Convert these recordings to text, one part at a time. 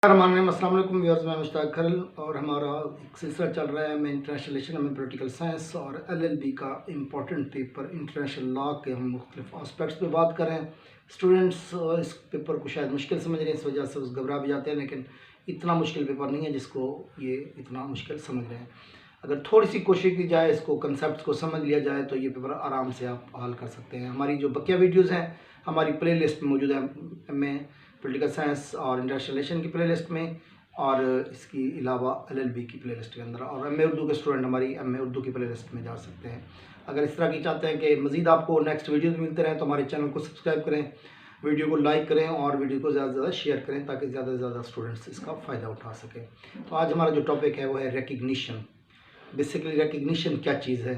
अस्सलाम वालेकुम व्यूअर्स, मैं मुश्ताक खरल और हमारा एक सिलसिला चल रहा है। मैं इंटरनेशनल रिलेशन में पॉलिटिकल साइंस और LLB का इम्पोर्टेंट पेपर इंटरनेशनल लॉ के हम मुख्तलिफ आस्पेक्ट्स पे बात कर रहे हैं। स्टूडेंट्स इस पेपर को शायद मुश्किल समझ रहे हैं, इस वजह से उस घबरा भी जाते हैं, लेकिन इतना मुश्किल पेपर नहीं है जिसको ये इतना मुश्किल समझ रहे हैं। अगर थोड़ी सी कोशिश की जाए, इसको कंसेप्ट को समझ लिया जाए तो ये पेपर आराम से आप हल कर सकते हैं। हमारी जो बकिया वीडियोज़ हैं हमारी प्ले लिस्ट में मौजूद है, MA पॉलिटिकल साइंस और इंटरनेशनल रिलेशन की प्ले लिस्ट में, और इसके अलावा LLB की प्ले लिस्ट के अंदर, और MA उर्दू के स्टूडेंट हमारी MA उर्दू की प्ले लिस्ट में जा सकते हैं। अगर इस तरह की चाहते हैं कि मज़ीद आपको नेक्स्ट वीडियोज़ मिलते रहें तो हमारे चैनल को सब्सक्राइब करें, वीडियो को लाइक करें और वीडियो को ज़्यादा से ज़्यादा शेयर करें ताकि ज़्यादा से ज़्यादा स्टूडेंट्स इसका फ़ायदा उठा सकें। तो आज हमारा जो टॉपिक है वो है रिकग्निशन। बेसिकली रिकग्निशन क्या चीज़ है।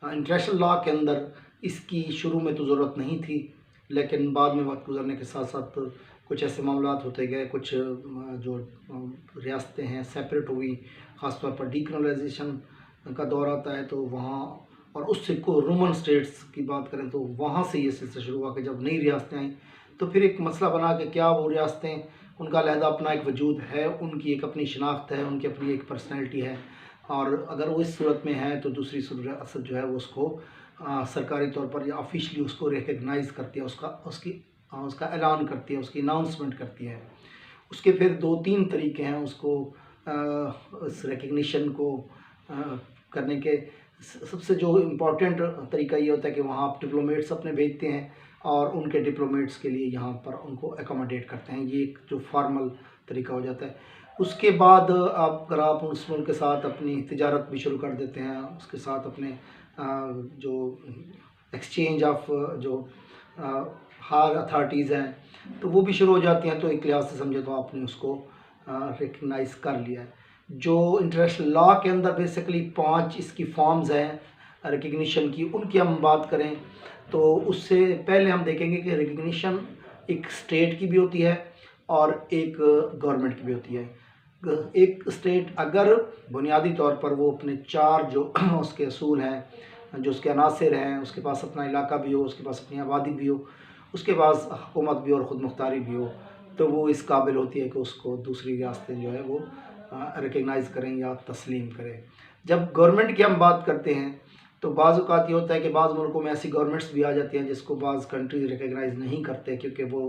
इंटरनेशनल लॉ के अंदर इसकी शुरू में तो ज़रूरत नहीं थी, लेकिन बाद में वक्त गुजरने के साथ साथ कुछ ऐसे मामलात होते गए, कुछ जो रियासतें हैं सेपरेट हुई, ख़ासतौर पर डीकोलोनाइजेशन का दौर आता है तो वहाँ, और उससे को रोमन स्टेट्स की बात करें तो वहाँ से ये सिलसिला शुरू हुआ कि जब नई रियासतें आई तो फिर एक मसला बना कि क्या वो रियासतें, उनका अलहदा अपना एक वजूद है, उनकी एक अपनी शनाख्त है, उनकी अपनी एक पर्सनैलिटी है, और अगर वो इस सूरत में है तो दूसरी रियासत जो है वो उसको सरकारी तौर पर या ऑफिशियली उसको रिकग्नाइज़ करती है, उसका ऐलान करती है, उसकी अनाउंसमेंट करती है। उसके फिर 2-3 तरीके हैं उसको इस रिकग्निशन को करने के। सबसे जो इम्पोर्टेंट तरीका ये होता है कि वहाँ आप डिप्लोमेट्स अपने भेजते हैं और उनके डिप्लोमेट्स के लिए यहाँ पर उनको एकोमोडेट करते हैं, ये एक जो फॉर्मल तरीका हो जाता है। उसके बाद अगर आप उस मुल्क के साथ अपनी तिजारत भी शुरू कर देते हैं, उसके साथ अपने जो एक्सचेंज ऑफ जो हायर अथॉरिटीज़ हैं तो वो भी शुरू हो जाती हैं, तो एक लिहाज से समझे तो आपने उसको रिकग्नाइज़ कर लिया है। जो इंटरनेशनल लॉ के अंदर बेसिकली 5 इसकी फॉर्म्स हैं रिकग्निशन की, उनकी हम बात करें तो उससे पहले हम देखेंगे कि रिकग्निशन एक स्टेट की भी होती है और एक गवर्नमेंट की भी होती है। एक स्टेट अगर बुनियादी तौर पर वो अपने 4 जो उसके असूल हैं, जो उसके अनासर हैं, उसके पास अपना इलाका भी हो, उसके पास अपनी आबादी भी हो, उसके पास हुकूमत भी और ख़ुद मुख्तारी भी हो, तो वो इस काबिल होती है कि उसको दूसरी रियासतें जो है वो रिकग्नाइज़ करें या तस्लीम करें। जब गवर्नमेंट की हम बात करते हैं तो बाज़ औक़ात ये होता है कि बाज़ मुल्कों में ऐसी गवर्नमेंट्स भी आ जाती हैं जिसको बाज़ कंट्रीज़ रिकग्नाइज़ नहीं करते क्योंकि वो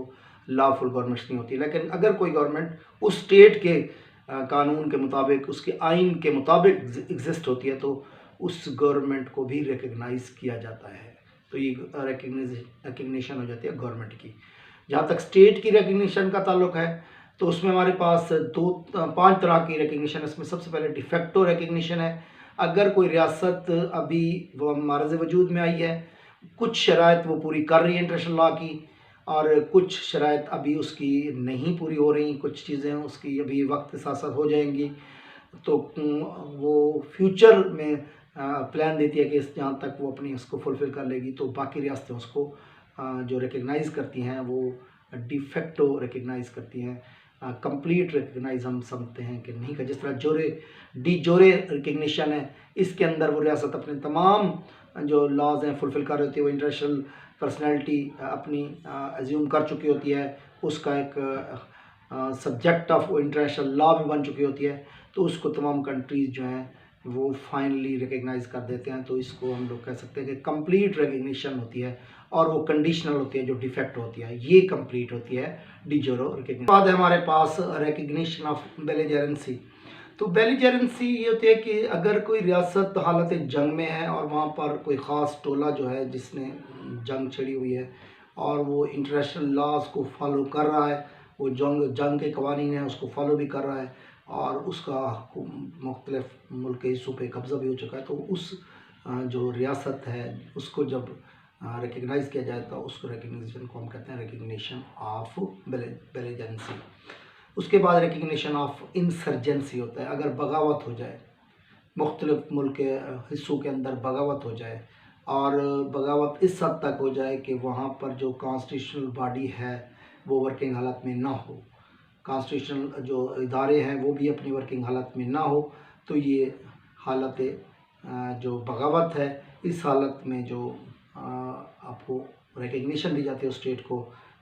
लॉफुल गवर्नमेंट्स नहीं होती। लेकिन अगर कोई गवर्नमेंट उस स्टेट के कानून के मुताबिक, उसके आइन के मुताबिक एग्जिस्ट होती है तो उस गवर्नमेंट को भी रिकग्नाइज़ किया जाता है। तो ये रिकग्निशन हो जाती है गवर्नमेंट की। जहाँ तक स्टेट की रिकग्निशन का ताल्लुक है तो उसमें हमारे पास 5 तरह की रिकग्निशन है। इसमें सबसे पहले डिफेक्टो रिकग्निशन है। अगर कोई रियासत अभी वो मारज़ वजूद में आई है, कुछ शराइत वो पूरी कर रही है इंटरनेशनल लॉ की, और कुछ शराइत अभी उसकी नहीं पूरी हो रही, कुछ चीज़ें उसकी अभी वक्त के साथ साथ हो जाएंगी, तो वो फ्यूचर में प्लान देती है कि जहाँ तक वो अपनी उसको फुलफ़िल कर लेगी तो बाकी रियासतें उसको जो रिकग्नाइज़ करती हैं वो डिफेक्टो रिकग्नाइज़ करती हैं। कंप्लीट रिकग्नाइज हम समझते हैं कि नहीं कर, जिस तरह डी-जोरे रिकग्निशन है, इसके अंदर वो रियासत अपने तमाम जो लॉज हैं फुलफ़िल कर रही होती है, वो इंटरनेशनल पर्सनैलिटी अपनी एज्यूम कर चुकी होती है, उसका एक सब्जेक्ट ऑफ इंटरनेशनल लॉ भी बन चुकी होती है, तो उसको तमाम कंट्रीज़ जो हैं वो फाइनली रिकग्नाइज़ कर देते हैं। तो इसको हम लोग कह सकते हैं कि कंप्लीट रिकग्निशन होती है, और वो कंडीशनल होती है जो डिफेक्ट होती है, ये कंप्लीट होती है डी-जोरे रिकग्निशन। बाद है हमारे पास रिकग्निशन ऑफ बेलिजेरेंसी। तो बेलिजेरेंसी ये होती है कि अगर कोई रियासत हालत जंग में है और वहाँ पर कोई ख़ास टोला जो है जिसने जंग छिड़ी हुई है और वो इंटरनेशनल लॉज को फॉलो कर रहा है, वो जंग के कवानीन है उसको फॉलो भी कर रहा है, और उसका मुख्तलिफ मुल्क के हिस्सों पे कब्ज़ा भी हो चुका है, तो उस जो रियासत है उसको जब रिकग्नाइज़ किया जाए तो उसको रिकग्निशन को हम कहते हैं रिकग्निशन ऑफ बेलिजेरेंसी। उसके बाद रिकग्निशन ऑफ इंसर्जेंसी होता है। अगर बगावत हो जाए, मुख्तलिफ मुल्क के हिस्सों के अंदर बगावत हो जाए, और बगावत इस हद तक हो जाए कि वहाँ पर जो कॉन्स्टिट्यूशनल बॉडी है वो वर्किंग हालत में ना हो, कॉन्स्टिट्यूशनल जो इदारे हैं वो भी अपनी वर्किंग हालत में ना हो, तो ये हालत जो बगावत है, इस हालत में जो आपको रिकग्निशन दी जाती है उस स्टेट को,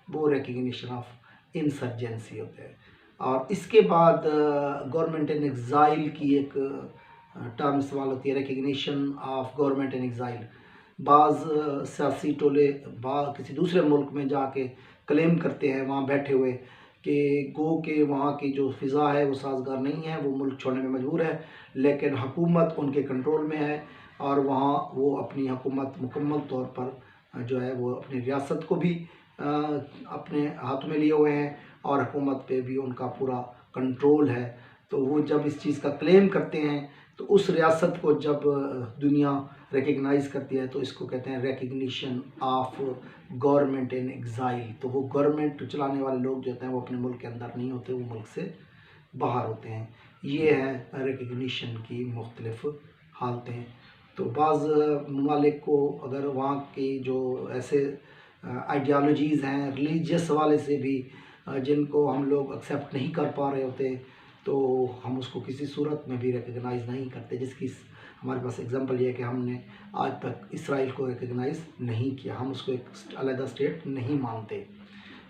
वो रिकग्निशन ऑफ इंसर्जेंसी होता है। और इसके बाद गवर्नमेंट इन एग्ज़ाइल की एक टर्म इस्तेमाल होती है, recognition of government in exile. बाज़ सियासी टोले किसी दूसरे मुल्क में जाके क्लेम करते हैं वहाँ बैठे हुए कि गो के वहाँ की जो फ़िज़ा है वो साजगार नहीं है, वो मुल्क छोड़ने में मजबूर है, लेकिन हुकूमत उनके कंट्रोल में है और वहाँ वो अपनी हुकूमत मुकम्मल तौर पर जो है वो अपनी रियासत को भी अपने हाथ में लिए हुए हैं और हुकूमत पे भी उनका पूरा कंट्रोल है। तो वो जब इस चीज़ का क्लेम करते हैं तो उस रियासत को जब दुनिया रिकग्नाइज़ करती है तो इसको कहते हैं recognition of government in exile. तो वो गवर्नमेंट चलाने वाले लोग जो होते हैं वो अपने मुल्क के अंदर नहीं होते, वो मुल्क से बाहर होते हैं। ये है रिकग्निशन की मुख्तलिफ हालतें। तो बाज़ ममालिक को अगर वहाँ की जो ऐसे आइडियालॉजीज़ हैं रिलीजियस हवाले से भी जिनको हम लोग एक्सेप्ट नहीं कर पा रहे होते, तो हम उसको किसी सूरत में भी रिकग्नाइज़ नहीं करते। जिसकी हमारे पास एग्जांपल ये है कि हमने आज तक इसराइल को रिकग्नाइज़ नहीं किया, हम उसको एक अलग स्टेट नहीं मानते।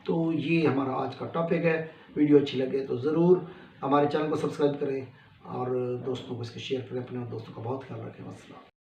तो ये हमारा आज का टॉपिक है। वीडियो अच्छी लगे तो ज़रूर हमारे चैनल को सब्सक्राइब करें और दोस्तों को इसको शेयर करें, अपने दोस्तों का बहुत ख्याल रखें। अस्सलाम।